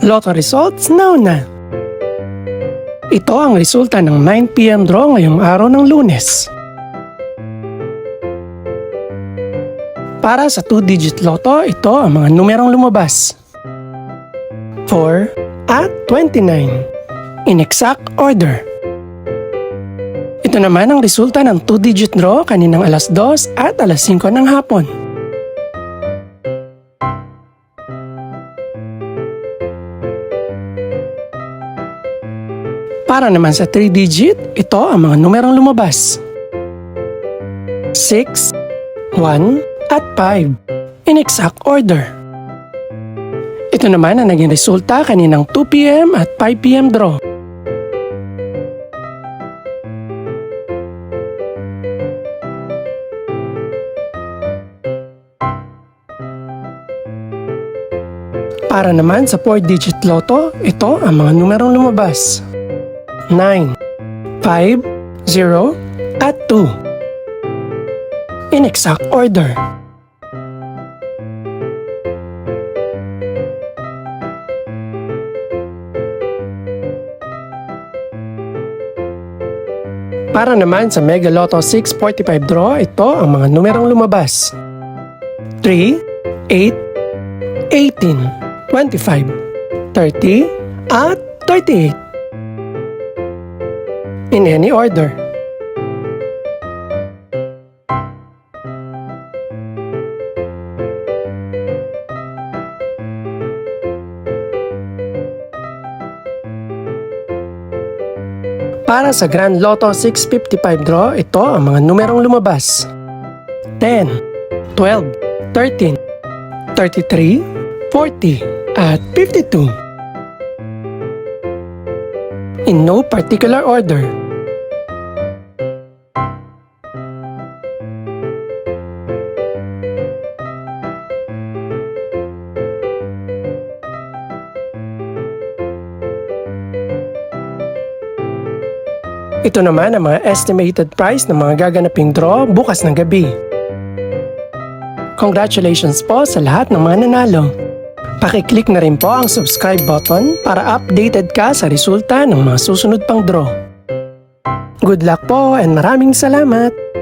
Lotto results now na. Ito ang resulta ng 9 PM draw ngayong araw ng Lunes. Para sa 2-digit Lotto, ito ang mga numerong lumabas. 4 at 29. In exact order. Ito naman ang resulta ng 2-digit draw kaninang alas 2 at alas 5 ng hapon. Para naman sa 3-digit, ito ang mga numerong lumabas. 6, 1, at 5. In exact order. Ito naman ang naging resulta kaninang 2 PM at 5 PM draw. Para naman sa 4-digit Lotto, ito ang mga numerong lumabas. 9, 5, 0, at 2. In exact order. Para naman sa Mega Lotto 645 draw, ito ang mga numerong lumabas. 3, 8, 18, 25, 30, at 38. In any order. Para sa Grand Lotto 655 draw, ito ang mga numerong lumabas. 10, 12, 13, 33, 40, at 52. In no particular order. Ito naman ang mga estimated price ng mga gaganaping draw bukas ng gabi. Congratulations po sa lahat ng mga nanalo. Pakiclick na rin po ang subscribe button para updated ka sa resulta ng mga susunod pang draw. Good luck po and maraming salamat!